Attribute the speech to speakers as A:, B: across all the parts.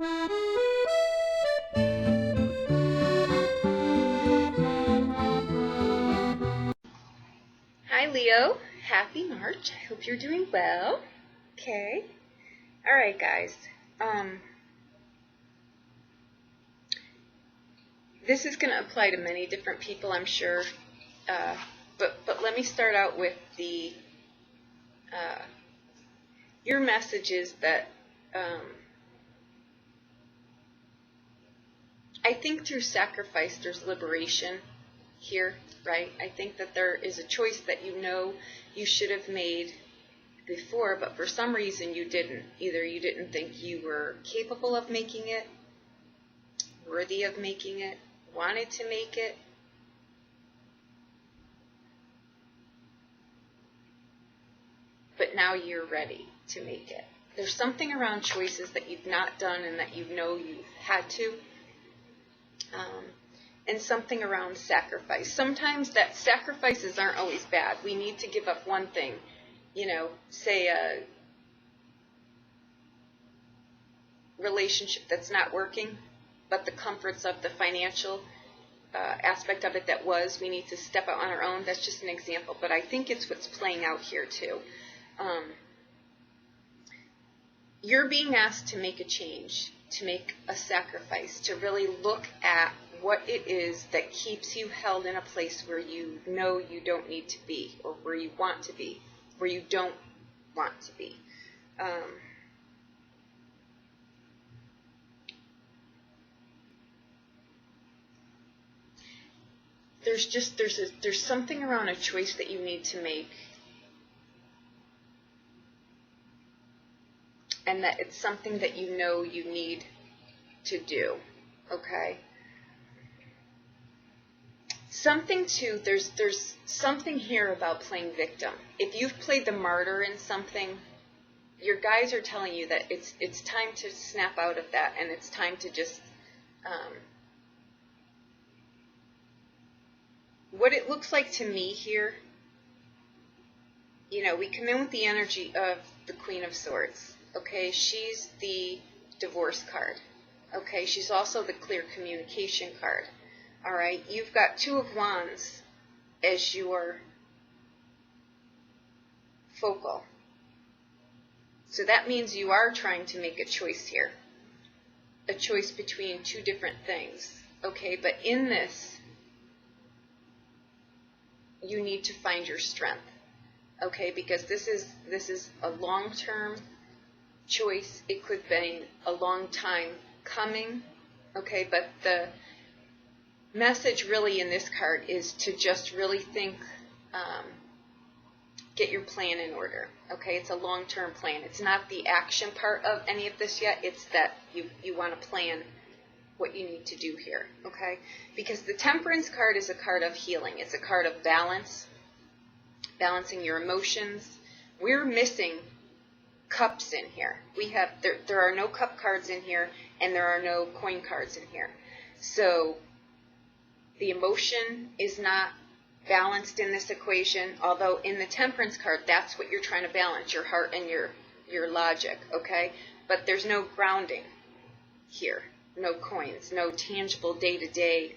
A: Hi Leo, happy March. I hope you're doing well. Okay. Alright guys. This is going to apply to many different people, I'm sure. But let me start out with the your message is that I think through sacrifice there's liberation here, right? I think that there is a choice that you know you should have made before, but for some reason you didn't. Either you didn't think you were capable of making it, worthy of making it, wanted to make it. But now you're ready to make it. There's something around choices that you've not done and that you know you've had to. And something around sacrifice. Sometimes that sacrifices aren't always bad. We need to give up one thing. You know, say a relationship that's not working, but the comforts of the financial aspect of it that was, we need to step out on our own. That's just an example, but I think it's what's playing out here too. You're being asked to make a change, to make a sacrifice, to really look at what it is that keeps you held in a place where you know you don't need to be, or where you want to be, where you don't want to be. There's something around a choice that you need to make, and that it's something that you know you need to do, okay? Something too, there's something here about playing victim. If you've played the martyr in something, your guides are telling you that it's time to snap out of that, and it's time to just, what it looks like to me here, you know, we come in with the energy of the Queen of Swords, okay? She's the divorce card, okay? She's also the clear communication card. All right, you've got Two of Wands as your focal. So that means you are trying to make a choice here. A choice between two different things. Okay, but in this, you need to find your strength. Okay, because this is a long-term choice. It could be a long time coming. Okay, but the message really in this card is to just really think, get your plan in order. Okay, it's a long-term plan. It's not the action part of any of this yet. It's that you want to plan what you need to do here. Okay, because the Temperance card is a card of healing. It's a card of balance, balancing your emotions. We're missing cups in here. We have there are no cup cards in here, and there are no coin cards in here. So the emotion is not balanced in this equation, although in the Temperance card, that's what you're trying to balance, your heart and your logic, okay? But there's no grounding here, no coins, no tangible day-to-day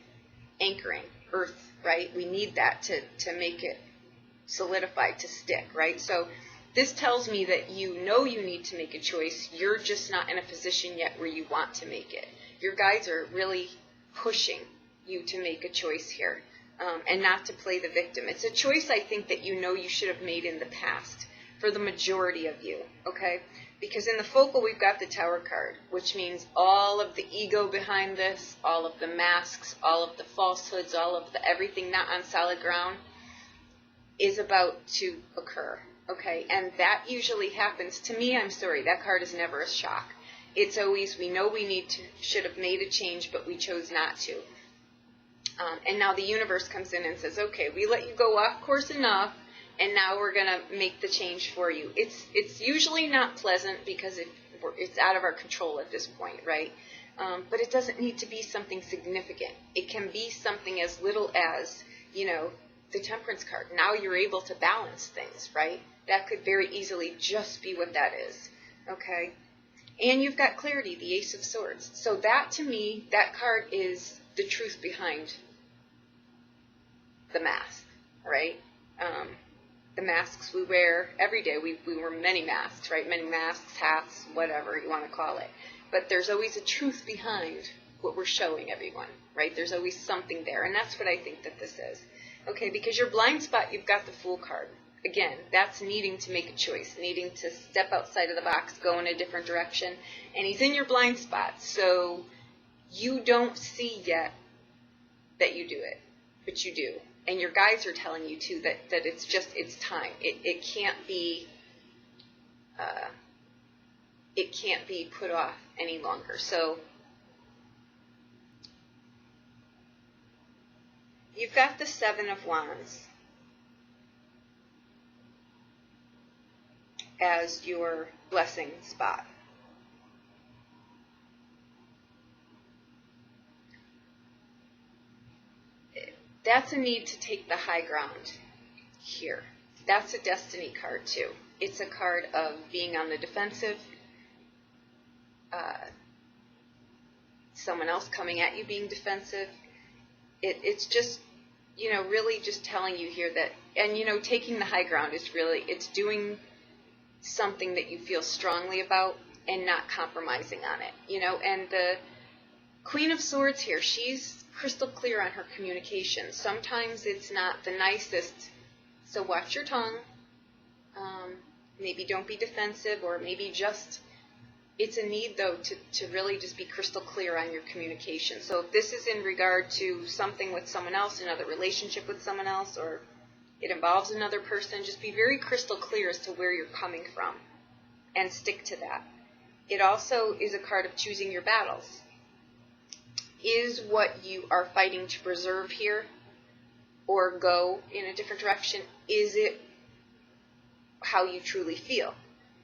A: anchoring, earth, right? We need that to make it solidify, to stick, right? So this tells me that you know you need to make a choice. You're just not in a position yet where you want to make it. Your guides are really pushing you to make a choice here, and not to play the victim. It's a choice I think that you know you should have made in the past for the majority of you, okay? Because in the focal we've got the Tower card, which means all of the ego behind this, all of the masks, all of the falsehoods, all of the everything not on solid ground is about to occur, okay? And that usually happens. To me, I'm sorry, that card is never a shock. It's always, we know we should have made a change, but we chose not to. And now the universe comes in and says, okay, we let you go off course enough, and now we're going to make the change for you. It's usually not pleasant because it's out of our control at this point, right? But it doesn't need to be something significant. It can be something as little as, you know, the Temperance card. Now you're able to balance things, right? That could very easily just be what that is, okay? And you've got clarity, the Ace of Swords. So that, to me, that card is the truth behind the mask, right? The masks we wear every day. We wear many masks, right? Many masks, hats, whatever you want to call it. But there's always a truth behind what we're showing everyone, right? There's always something there, and that's what I think that this is. Okay, because your blind spot, you've got the Fool card. Again, that's needing to make a choice, needing to step outside of the box, go in a different direction, and he's in your blind spot, so you don't see yet that you do it, but you do. And your guides are telling you, too, that it's just, it's time. It can't be put off any longer. So you've got the Seven of Wands as your blessing spot. That's a need to take the high ground here. That's a destiny card too. It's a card of being on the defensive, someone else coming at you being defensive. It's just, really just telling you here that, and taking the high ground is really, it's doing something that you feel strongly about and not compromising on it, and the Queen of Swords here, she's crystal clear on her communication. Sometimes it's not the nicest, so watch your tongue. Maybe don't be defensive, or maybe just, it's a need though to really just be crystal clear on your communication. So if this is in regard to something with someone else, another relationship with someone else, or it involves another person, just be very crystal clear as to where you're coming from and stick to that. It also is a card of choosing your battles. Is what you are fighting to preserve here or go in a different direction, is it how you truly feel?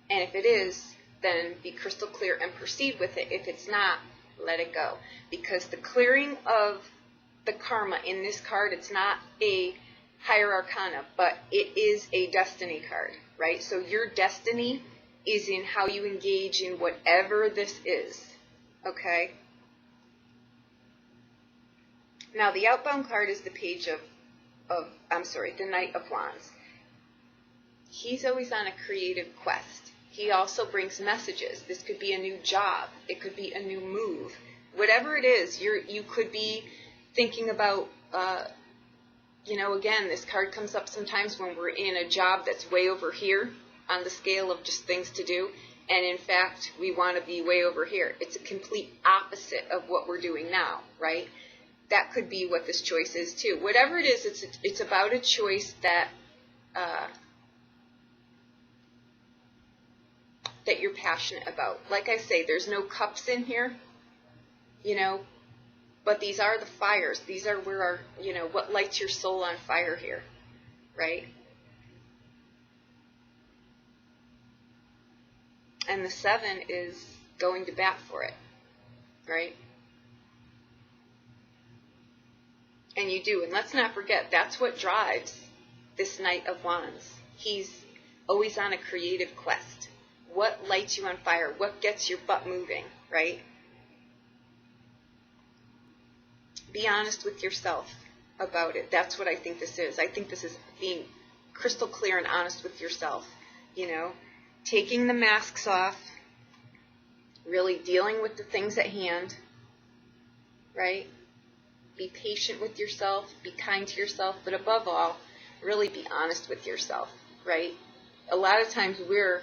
A: And if it is, then be crystal clear and proceed with it. If it's not, let it go. Because the clearing of the karma in this card, it's not a higher arcana, but it is a destiny card, right? So your destiny is in how you engage in whatever this is, okay? Now, the outbound card is the page the Knight of Wands. He's always on a creative quest. He also brings messages. This could be a new job. It could be a new move. Whatever it is, you could be thinking about, again, this card comes up sometimes when we're in a job that's way over here on the scale of just things to do. And in fact, we want to be way over here. It's a complete opposite of what we're doing now, right? That could be what this choice is too. Whatever it is, it's about a choice that that you're passionate about. Like I say, there's no cups in here, but these are the fires. These are where our, what lights your soul on fire here, right? And the 7 is going to bat for it, right? And you do. And let's not forget, that's what drives this Knight of Wands. He's always on a creative quest. What lights you on fire? What gets your butt moving, right? Be honest with yourself about it. That's what I think this is. I think this is being crystal clear and honest with yourself, taking the masks off, really dealing with the things at hand, right? Be patient with yourself, be kind to yourself, but above all, really be honest with yourself, right? A lot of times we're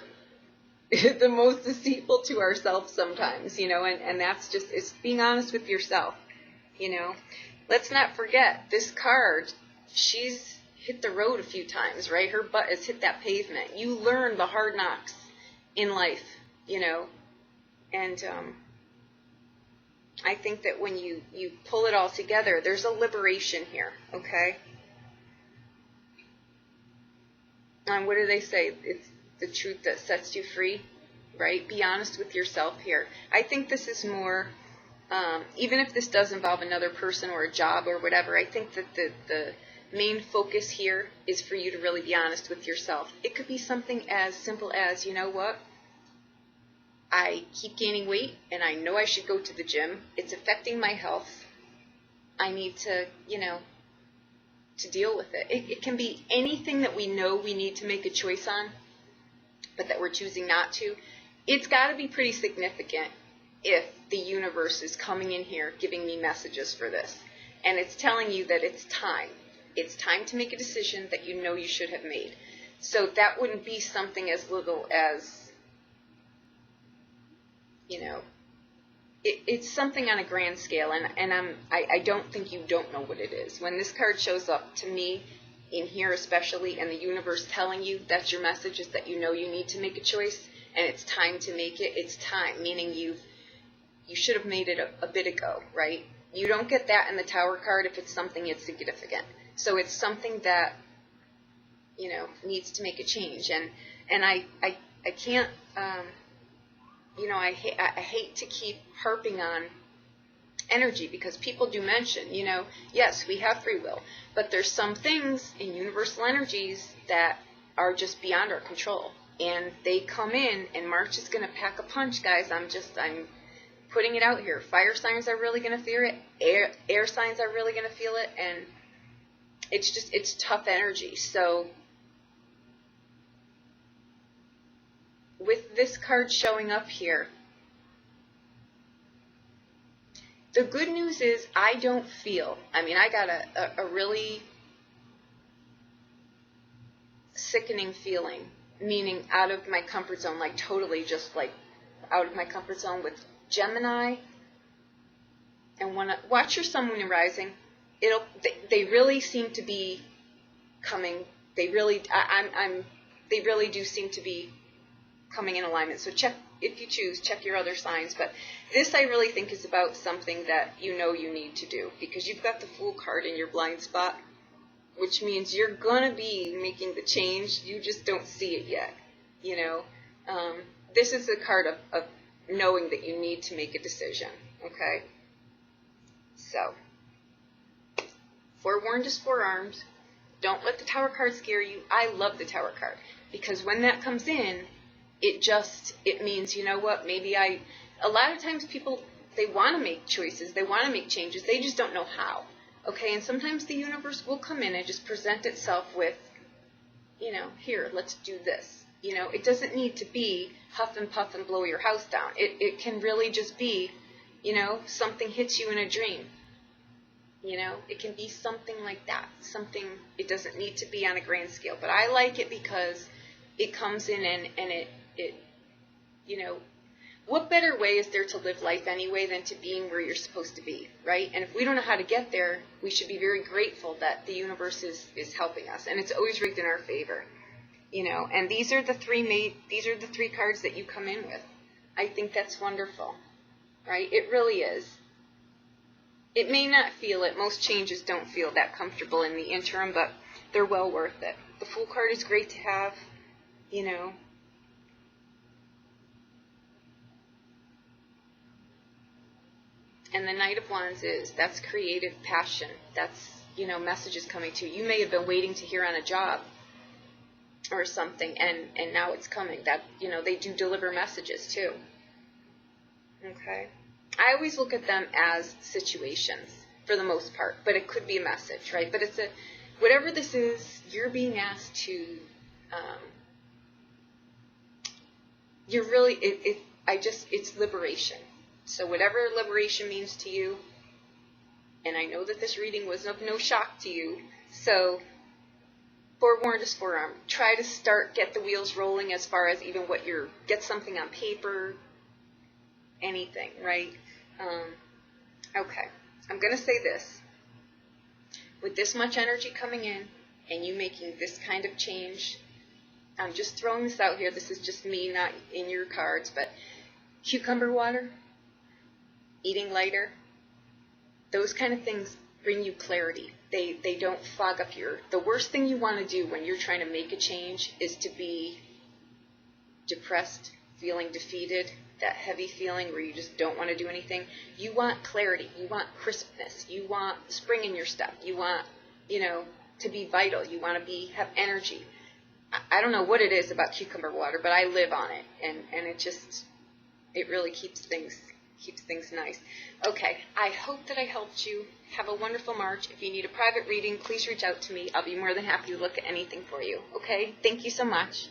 A: the most deceitful to ourselves sometimes, and that's just, it's being honest with yourself, Let's not forget, this card, she's hit the road a few times, right? Her butt has hit that pavement. You learn the hard knocks in life, and I think that when you pull it all together, there's a liberation here, okay? And what do they say? It's the truth that sets you free, right? Be honest with yourself here. I think this is more, even if this does involve another person or a job or whatever, I think that the main focus here is for you to really be honest with yourself. It could be something as simple as, you know what? I keep gaining weight, and I know I should go to the gym. It's affecting my health. I need to, to deal with it. It can be anything that we know we need to make a choice on, but that we're choosing not to. It's got to be pretty significant if the universe is coming in here giving me messages for this. And it's telling you that it's time. It's time to make a decision that you know you should have made. So that wouldn't be something as little as, it's something on a grand scale, and I don't think you don't know what it is. When this card shows up to me, in here especially, and the universe telling you that's your message, is that you know you need to make a choice, and it's time to make it. It's time, meaning you should have made it a bit ago, right? You don't get that in the Tower card if it's something insignificant. So it's something that, needs to make a change, and I can't. I hate to keep harping on energy, because people do mention, yes, we have free will, but there's some things in universal energies that are just beyond our control, and they come in, and March is going to pack a punch, guys. I'm putting it out here. Fire signs are really going to feel it. Air signs are really going to feel it, and it's tough energy. So with this card showing up here, the good news is I don't feel, I got a really sickening feeling, meaning out of my comfort zone, like totally just like out of my comfort zone with Gemini. And when watch your sun, moon, and rising, they really seem to be coming, they really do seem to be coming in alignment. So check, if you choose, check your other signs. But this I really think is about something that you need to do, because you've got the Fool card in your blind spot, which means you're going to be making the change. You just don't see it yet. This is a card of knowing that you need to make a decision. Okay? So, forewarned is forearmed. Don't let the Tower card scare you. I love the Tower card, because when that comes in, it means, maybe a lot of times people, they want to make choices, they want to make changes, they just don't know how, okay? And sometimes the universe will come in and just present itself with, here, let's do this. It doesn't need to be huff and puff and blow your house down. It can really just be, something hits you in a dream. It can be something like that. It doesn't need to be on a grand scale, but I like it because it comes in and it what better way is there to live life anyway than to being where you're supposed to be, right? And if we don't know how to get there, we should be very grateful that the universe is helping us, and it's always rigged in our favor, and these are the three cards that you come in with. I think that's wonderful, right? It really is. It may not feel it. Most changes don't feel that comfortable in the interim, but they're well worth it. The Fool card is great to have. And the Knight of Wands that's creative passion. That's, messages coming to you. You may have been waiting to hear on a job or something, and now it's coming. That, they do deliver messages too. Okay? I always look at them as situations for the most part, but it could be a message, right? But it's whatever this is, you're being asked to, it's liberation. So whatever liberation means to you, and I know that this reading was of no shock to you, so forewarned is forearmed. Try to get the wheels rolling as far as even get something on paper, anything, right? Okay, I'm going to say this. With this much energy coming in, and you making this kind of change, I'm just throwing this out here. This is just me, not in your cards, but cucumber water, eating lighter, those kind of things bring you clarity. They don't fog up the worst thing you want to do when you're trying to make a change is to be depressed, feeling defeated, that heavy feeling where you just don't want to do anything. You want clarity. You want crispness. You want spring in your step. You want, to be vital. You want to have energy. I don't know what it is about cucumber water, but I live on it, and it just, it really keeps things nice. Okay, I hope that I helped you. Have a wonderful March. If you need a private reading, please reach out to me. I'll be more than happy to look at anything for you. Okay, thank you so much.